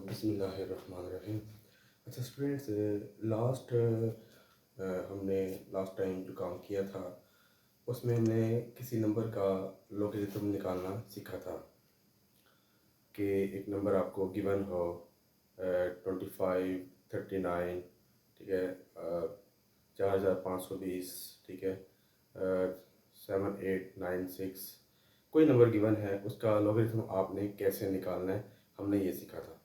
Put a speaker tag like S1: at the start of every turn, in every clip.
S1: बिस्मिल्लाहिर्रहमानिर्रहीम। अच्छा स्टूडेंट्स, हमने लास्ट टाइम जो काम किया था उसमें हमने किसी नंबर का लोगरिथम निकालना सीखा था कि एक नंबर आपको गिवन हो 25, 39, ठीक है, 4520, ठीक है, 7896, कोई नंबर गिवन है उसका लोगरिथम आपने कैसे निकालना है हमने ये सीखा था।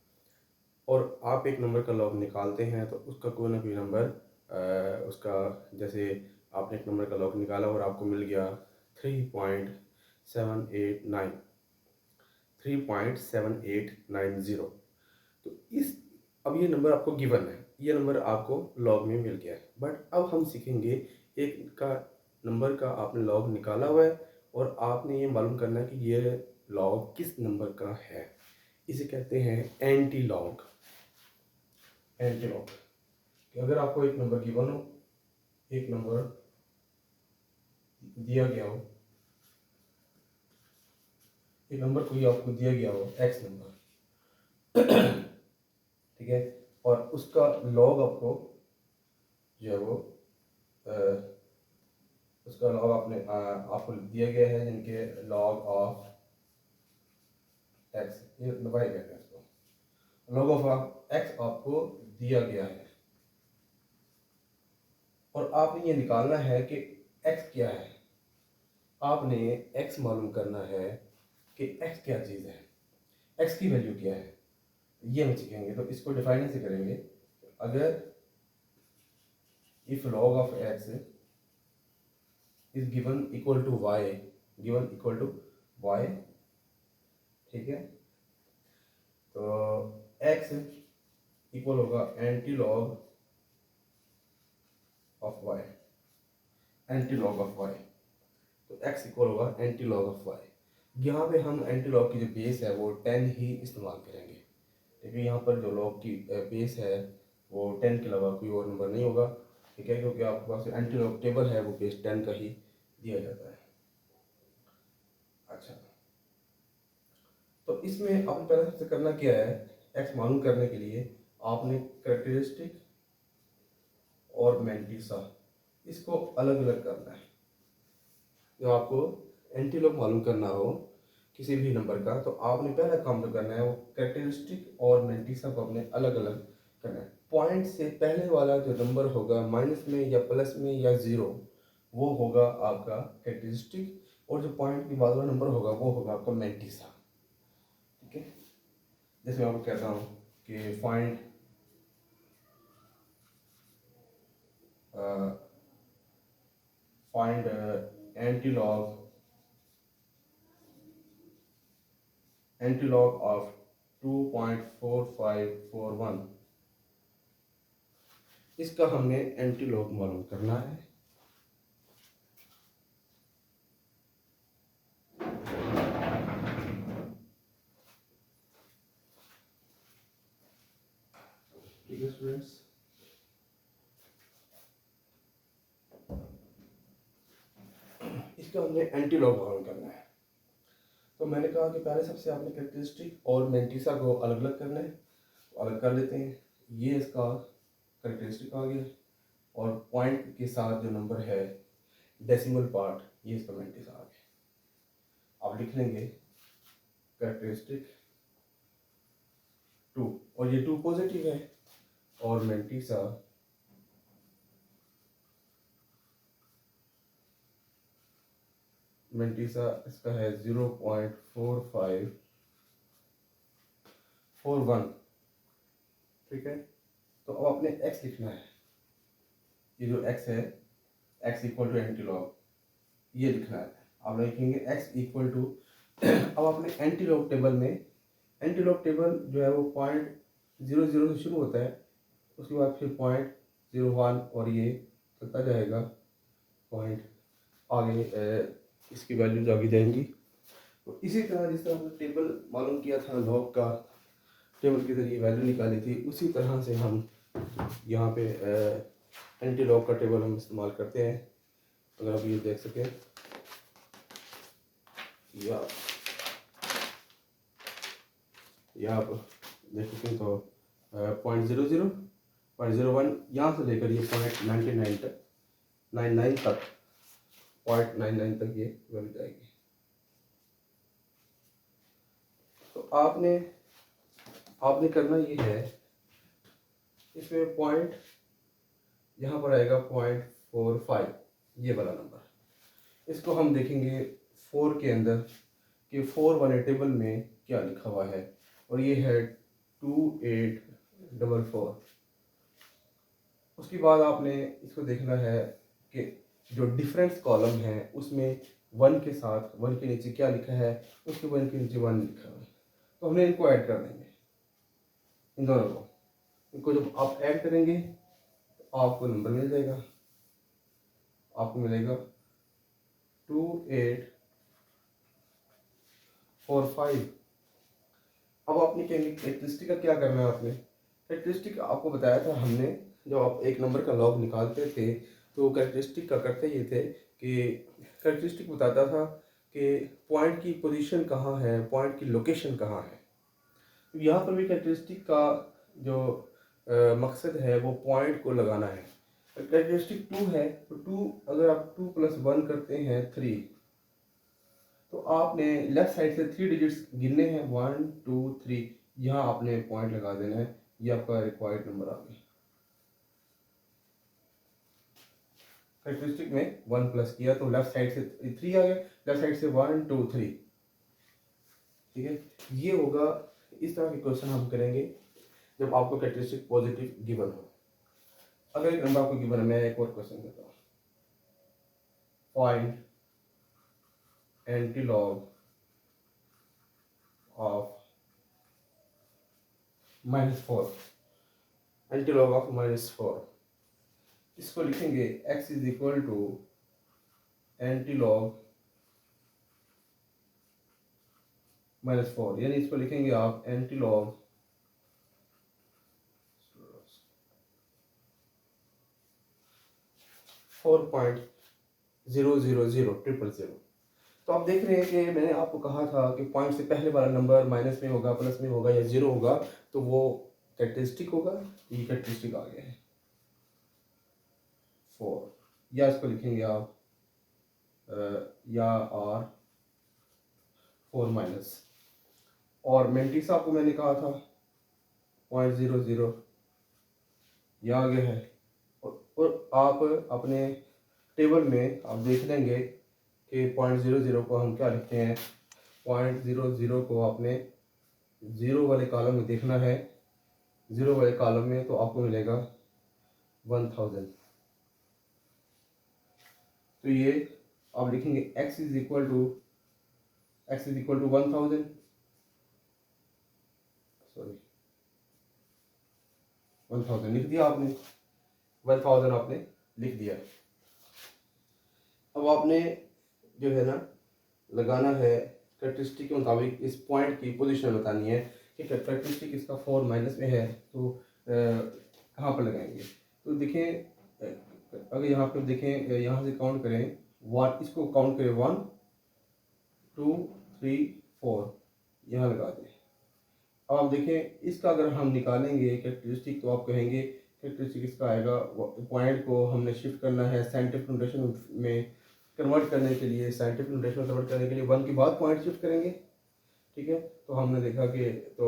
S1: और आप एक नंबर का लॉग निकालते हैं तो उसका कोई ना कोई नंबर उसका, जैसे आपने एक नंबर का लॉग निकाला और आपको मिल गया 3.789, 3.7890। तो इस अब ये नंबर आपको गिवन है, ये नंबर आपको लॉग में मिल गया है। बट अब हम सीखेंगे एक का नंबर का आपने लॉग निकाला हुआ है और आपने ये मालूम करना है कि ये लॉग किस नंबर का है। इसे कहते हैं एंटी लॉग। एंटी लॉग कि अगर आपको एक नंबर गिवन हो, एक नंबर दिया गया हो, एक नंबर कोई आपको दिया गया हो एक्स नंबर, ठीक है, और उसका लॉग आपको जो है वो उसका लॉग आपको दिया गया है, जिनके लॉग ऑफ एक्स, ये वाई कहते हैं इसको, लॉग ऑफ एक्स आपको दिया गया है और आपने ये निकालना है कि एक्स क्या है। आपने एक्स मालूम करना है कि एक्स क्या चीज़ है, एक्स की वैल्यू क्या है, ये हम सीखेंगे। तो इसको डिफाइन ऐसे करेंगे, अगर if log of x is given equal to y, given equal to y, ठीक है, तो एक्स इक्वल होगा anti log of y, anti log of y. तो एक्स इक्वल होगा एंटी लॉग ऑफ वाई। यहाँ पे हम एंटी लॉग की जो बेस है वो 10 ही इस्तेमाल करेंगे, क्योंकि यहाँ पर जो लॉग की बेस है वो 10 के अलावा कोई और नंबर नहीं होगा, ठीक है, क्योंकि आपके पास एंटी लॉग टेबल है वो बेस 10 का ही दिया जाता है। अच्छा, तो इसमें आपने पहले सबसे करना क्या है, एक्स मालूम करने के लिए आपने कैरेक्टरिस्टिक और मैंटिसा इसको अलग अलग करना है। जब आपको एंटी लॉग मालूम करना हो किसी भी नंबर का, तो आपने पहला काम जो करना है वो कैरेक्टरिस्टिक और मैंटिसा को आपने अलग अलग करना है। पॉइंट से पहले वाला जो नंबर होगा माइनस में या प्लस में या ज़ीरो, वो होगा आपका कैरेक्टरिस्टिक, और जो पॉइंट के बाद वाला नंबर होगा वो होगा आपका मैंटिसा, ठीक है। जैसे मैं आपको कहता हूँ कि find find anti log of 2.4541, इसका हमने एंटी लॉग मालूम करना है। ठीक है स्टूडेंट्स, इसका हमने एंटी लॉग मालूम करना है। तो मैंने कहा कि पहले सबसे आपने कैरेक्टरिस्टिक और मैंटिसा को अलग अलग करना है, तो अलग कर लेते हैं। ये इसका कैरेक्टरिस्टिक आ गया और पॉइंट के साथ जो नंबर है डेसिमल पार्ट, ये इसका मैंटिसा आ गया। आप लिख लेंगे कैरेक्टरिस्टिक 2, और ये 2 पॉजिटिव है, और मैंटिसा इसका है 0.4541, ठीक है। तो अब आपने x लिखना है, ये जो x है, x equal to anti log, ये लिखना है। आप लिखेंगे x इक्वल टू अब आपने एंटी लॉग टेबल में, एंटी लॉग टेबल जो है वो 0.00 से शुरू होता है, उसके बाद फिर 0.01 और ये चलता जाएगा पॉइंट आगे, इसकी वैल्यूज आगे जाएंगी। तो इसी तरह जिस तरह हमने टेबल मालूम किया था, लॉग का टेबल के जरिए वैल्यू निकाली थी, उसी तरह से हम यहाँ पे एंटी लॉग का टेबल हम इस्तेमाल करते हैं। अगर आप ये देख सकें, या आप देखें तो 0.00, 0.01, यहाँ से लेकर ये 0.99 तक, 99 तक, 0.99 तक ये वैल्यू जाएगी। तो आपने करना ये है, इसमें पॉइंट यहाँ पर आएगा 0.45, ये वाला नंबर। इसको हम देखेंगे 4 के अंदर कि 4 वाले टेबल में क्या लिखा हुआ है, और ये है 2844। उसके बाद आपने इसको देखना है कि जो डिफरेंस कॉलम है उसमें 1 के साथ 1 के नीचे क्या लिखा है, उसके 1 के नीचे 1 लिखा है, तो हमने इनको ऐड कर देंगे, इन दोनों को। इनको जब आप ऐड करेंगे तो आपको नंबर मिल जाएगा, आपको मिलेगा 2845। अब आपने कैरेक्टरिस्टिक का क्या करना है, आपने कैरेक्टरिस्टिक आपको बताया था हमने, जब आप एक नंबर का लॉग निकालते थे तो कैरेक्टरिस्टिक का करते ये थे कि कैरेक्टरिस्टिक बताता था कि पॉइंट की पोजीशन कहाँ है, पॉइंट की लोकेशन कहाँ है। तो यहाँ पर भी कैरेक्टरिस्टिक का जो मकसद है वो पॉइंट को लगाना है। कैरेक्टरिस्टिक 2 है, तो 2 अगर आप 2 + 1 करते हैं 3, तो आपने लेफ्ट साइड से 3 डिजिट्स गिनने हैं, 1 2 3, यहाँ आपने पॉइंट लगा देना है, ये आपका रिक्वायर्ड नंबर आ गया। कैरेक्टरिस्टिक में 1 प्लस किया तो लेफ्ट साइड से 3 आ गया, लेफ्ट साइड से 1 2 3, ठीक है। ये होगा, इस तरह के क्वेश्चन हम करेंगे जब आपको कैरेक्टरिस्टिक पॉजिटिव गिवन हो। अगर एक नंबर आपको गिवन है, मैं एक और क्वेश्चन करता हूँ, find antilog of -4, antilog of -4। इसको लिखेंगे x is equal to antilog -4, यानी इसको लिखेंगे आप एंटीलॉग 4.000000। तो आप देख रहे हैं कि मैंने आपको कहा था कि पॉइंट से पहले वाला नंबर माइनस में होगा, प्लस में होगा या 0 होगा, तो वो कैरेक्टरिस्टिक होगा। ये कैरेक्टरिस्टिक आ गया है 4, या इसको लिखेंगे आप या R 4 माइनस। और मेंटिस आपको मैंने कहा था 0.00, यह आ गया है। और आप अपने टेबल में आप देख लेंगे कि 0.00 को हम क्या लिखते हैं, 0.00 को आपने 0 वाले कॉलम में देखना है, 0 वाले कॉलम में तो आपको मिलेगा 1000। तो ये आप लिखेंगे x is equal to 1000, sorry 1000 लिख दिया आपने, 1000 आपने लिख दिया। अब आपने जो है ना लगाना है कैरेक्टरिस्टिक के मुताबिक इस पॉइंट की पोजीशन बतानी है कि कैरेक्टरिस्टिक इसका 4 माइनस में है, तो कहाँ पर लगाएंगे। तो देखें, अगर यहाँ पर देखें, यहाँ से काउंट करें 1, इसको काउंट करें 1 2 3 4, यहाँ लगा दें। अब आप देखें, इसका अगर हम निकालेंगे कैरेक्टरिस्टिक तो आप कहेंगे कैरेक्टरिस्टिक इसका आएगा, पॉइंट को हमने शिफ्ट करना है साइंटिफिक नोटेशन में कन्वर्ट करने के लिए, साइंटिफिक नोटेशन में कन्वर्ट करने के लिए 1 के बाद पॉइंट शिफ्ट करेंगे, ठीक है। तो हमने देखा कि तो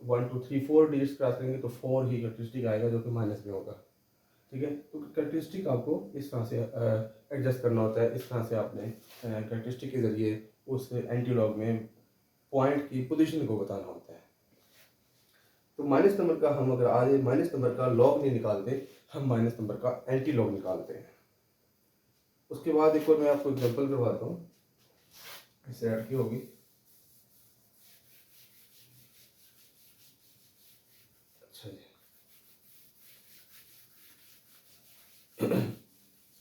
S1: 1 2 3 4 डिजिट्स क्रॉस करेंगे तो 4 ही कैरेक्टरिस्टिक आएगा जो कि माइनस में होगा, ठीक है। तो कैरेक्टरिस्टिक आपको इस तरह से एडजस्ट करना होता है, इस तरह से आपने कैरेक्टरिस्टिक के ज़रिए उस एंटीलॉग में पॉइंट की पोजीशन को बताना होता है। तो माइनस नंबर का हम अगर आज माइनस नंबर का लॉग नहीं निकालते, हम माइनस नंबर का एंटीलॉग निकालते हैं। उसके बाद एक और मैं आपको एग्जांपल करवाता हूँ, इससे ऐड की होगी। अच्छा जी,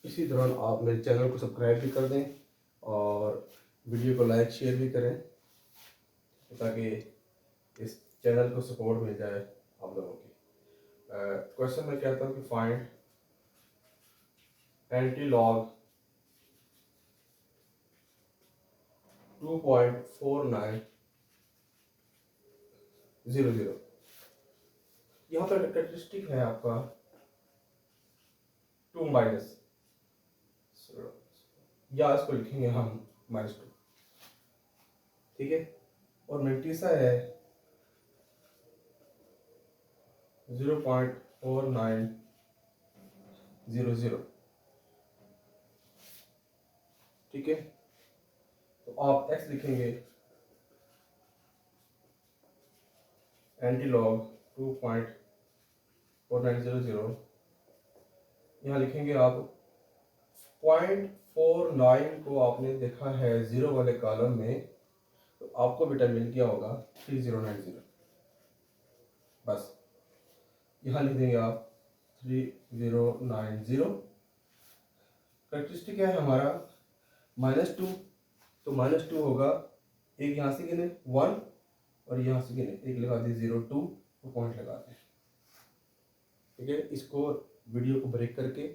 S1: इसी दौरान आप मेरे चैनल को सब्सक्राइब भी कर दें और वीडियो को लाइक शेयर भी करें, ताकि इस चैनल को सपोर्ट मिल जाए आप लोगों की। क्वेश्चन में कहता हूँ कि फाइंड एंटीलॉग 2.4900। यहाँ पर कैरेक्टरिस्टिक है आपका 2 माइनस, या इसको लिखेंगे हम -2, ठीक है। और मैंटीसा है 0.4900, ठीक है। तो आप x लिखेंगे एंटीलॉग 2.4900, यहाँ लिखेंगे आप 0.49 को आपने देखा है 0 वाले कॉलम में, तो आपको बेटा मिल गया होगा 3090, बस यहाँ लिख देंगे आप 3090। कैरेक्टरिस्टिक है हमारा -2, तो -2 होगा, एक यहाँ से गिने 1 और यहाँ से गिने एक लगा दिए 0.2 तो पॉइंट लगा दें, ठीक है। इसको वीडियो को ब्रेक करके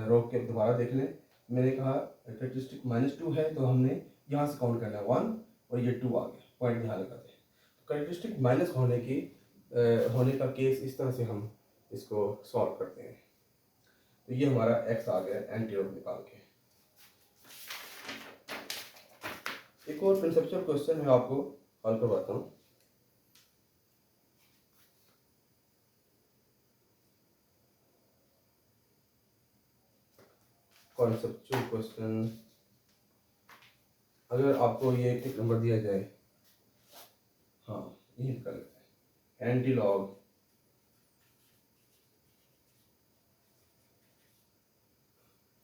S1: रोक के दोबारा देख लें। मैंने कहा कैरेक्टरिस्टिक -2 है तो हमने यहाँ से काउंट करना है 1 और ये 2 आ गया, पॉइंट यहाँ लगा दें। तो कैरेक्टरिस्टिक माइनस होने का केस इस तरह से हम इसको सॉल्व करते हैं। तो ये हमारा x आ गया एंटीलॉग निकाल के। एक और कंसेप्चुअल क्वेश्चन मैं आपको हल करवाता हूँ। कॉन्सेप्चुअल क्वेश्चन, अगर आपको ये एक नंबर दिया जाए, हाँ यही कर लेते हैं, एंटीलॉग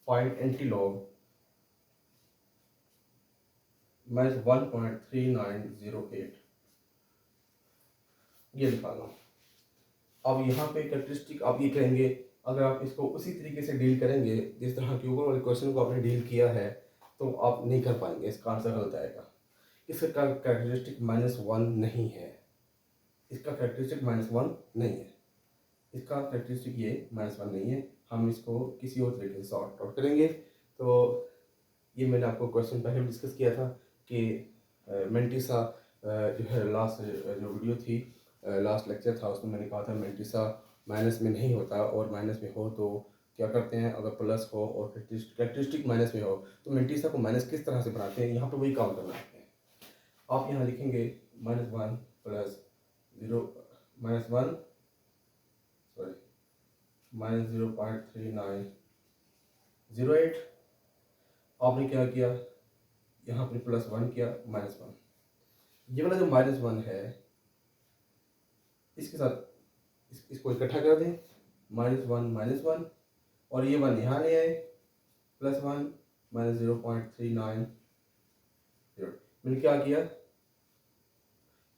S1: फाइंड एंटीलॉग -1.3908, ये निकालना। अब यहाँ पे कैरेक्टरिस्टिक आप ये कहेंगे, अगर आप इसको उसी तरीके से डील करेंगे जिस तरह के ऊपर वाले क्वेश्चन को आपने डील किया है, तो आप नहीं कर पाएंगे, इसका आंसर गलत आएगा। इसका कैरेक्टरिस्टिक -1 नहीं है, इसका कैरेक्टरिस्टिक -1 नहीं है, इसका कैरेक्टरिस्टिक ये -1 नहीं है। हम इसको किसी और तरीके से सॉर्ट आउट करेंगे। तो ये मैंने आपको क्वेश्चन पहले डिस्कस किया था कि मैंटीसा जो है लास्ट जो वीडियो थी, लास्ट लेक्चर था, उसमें मैंने कहा था मैंटीसा माइनस में नहीं होता, और माइनस में हो तो क्या करते हैं, अगर प्लस हो और कैरेक्टरिस्टिक माइनस में हो तो मैंटीसा को माइनस किस तरह से बनाते हैं, यहाँ पर वही काम करना है। आप यहाँ लिखेंगे -1 प्लस 0 -1 सॉरी -0.3908। आपने क्या किया, यहाँ पर +1 किया, -1, ये वाला जो -1 है इसके साथ इसको इकट्ठा कर दें, -1 और ये 1 यहाँ ले आए, +1 -0.39। मैंने क्या किया,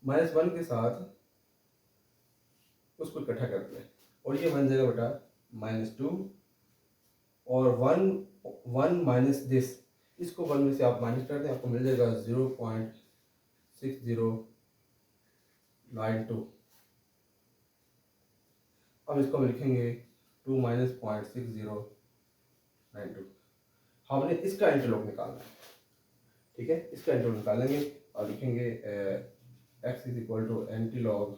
S1: -1 के साथ उसको इकट्ठा कर दिया, और ये बन जाएगा बेटा -2, और 1 माइनस दिस, इसको 1 में से आप माइनस कर दें, आपको मिल जाएगा 0.6092। अब इसको हम लिखेंगे 2 - 0.6092। हमने इसका एंटीलॉग निकालना है, ठीक है। इसका एंटीलॉग निकालेंगे और लिखेंगे x is equal to antilog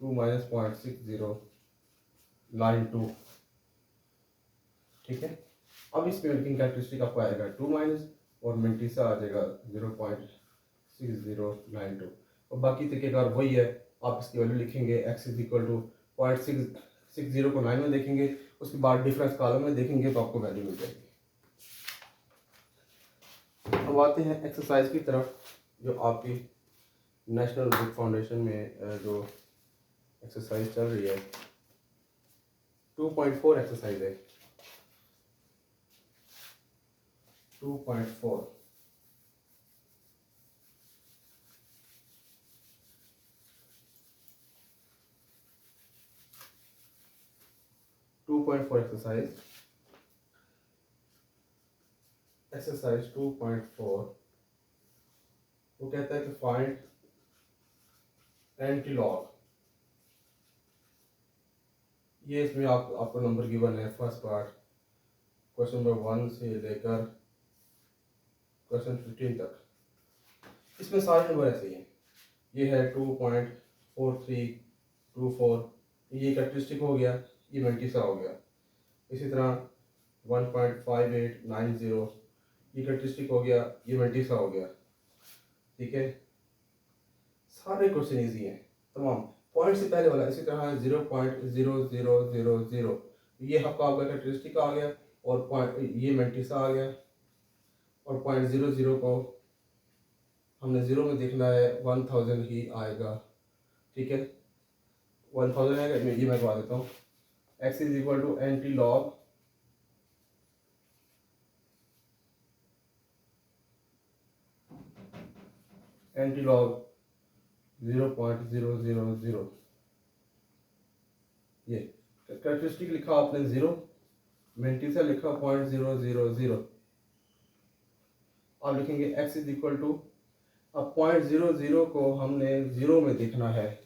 S1: 2 - 0.6092, ठीक है। अब इसमें लिखेंगे कैरेक्टरिस्टिक आपको आएगा 2 माइनस, और मैंटीसा आ जाएगा 0.6092, और बाकी तरीकेकार वही है। आप इसकी वैल्यू लिखेंगे x इज इक्वल टू 0.660 को 9 में देखेंगे, उसके बाद डिफरेंस कॉलम में देखेंगे तो आपको वैल्यू मिल जाएगी। अब आते हैं एक्सरसाइज की तरफ, जो आपकी नेशनल बुक फाउंडेशन में जो एक्सरसाइज चल रही है, 2.4 एक्सरसाइज है। 2.4 एक्सरसाइज 2.4 वो कहता है कि फाइंड एंटीलॉग। ये इसमें आपको नंबर गिवन है, फर्स्ट पार्ट क्वेश्चन नंबर 1 से लेकर क्वेश्चन 15 तक। इसमें सारे नंबर ऐसे ही हैं। ये है 2.4 4324, ये कैरेक्टरिस्टिक हो गया, ये मल्टीसा हो गया। इसी तरह 1.5890, ये कैरेक्टरिस्टिक हो गया, ये मल्टीसा हो गया। ठीक है, सारे क्वेश्चन ईजी हैं तमाम। पॉइंट से पहले वाला इसी तरह 0.0000, ये आपका कैरेक्टरिस्टिक आ गया, और पॉइंट ये मल्टीसा आ गया, और 0.00 को हमने ज़ीरो में देखना है, 1000 ही आएगा। ठीक है, 1000 आएगा, ये मैं करवा देता हूँ। x is equal to anti log anti log 0.000, ये कैरेक्टरिस्टिक लिखा आपने 0, मल्टीसा लिखा 0.000। आप लिखेंगे x इज इक्वल टू, अब 0.00 को हमने ज़ीरो में देखना है।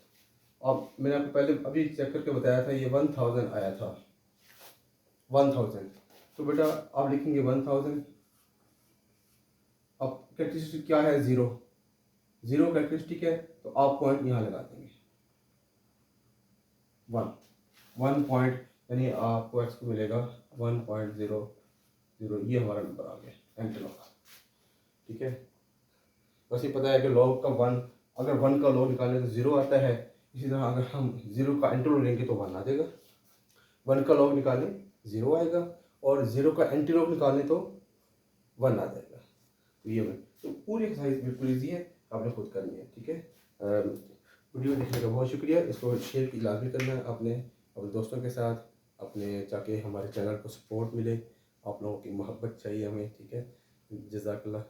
S1: अब मैंने आपको पहले अभी चेक करके बताया था, ये 1000 आया था, 1000। तो बेटा आप लिखेंगे 1000। अब कैरेक्टरिस्टिक क्या है, ज़ीरो, ज़ीरो कैरेक्टरिस्टिक है, तो आप पॉइंट यहाँ लगा देंगे 1 पॉइंट, यानी आपको x को मिलेगा 1.00, ये हमारा नंबर आ गया एंटी लॉग। ठीक है, बस ये पता है कि लॉग का 1, अगर 1 का लॉग निकालें तो 0 आता है। इसी तरह अगर हम 0 का एंटी लॉग लेंगे तो 1 आ जाएगा। 1 का लॉग निकालें 0 आएगा, और 0 का एंटी लॉग निकालें तो 1 आ जाएगा। तो ये तो पूरी एक्सरसाइज बिल्कुल ईजी है, आपने खुद करनी है। ठीक है, वीडियो देखने का बहुत शुक्रिया। इसको शेयर की लाजमी करना है आपने अपने दोस्तों के साथ, अपने, ताकि हमारे चैनल को सपोर्ट मिले। आप लोगों की मोहब्बत चाहिए हमें। ठीक है, जज़ाकल्लाह।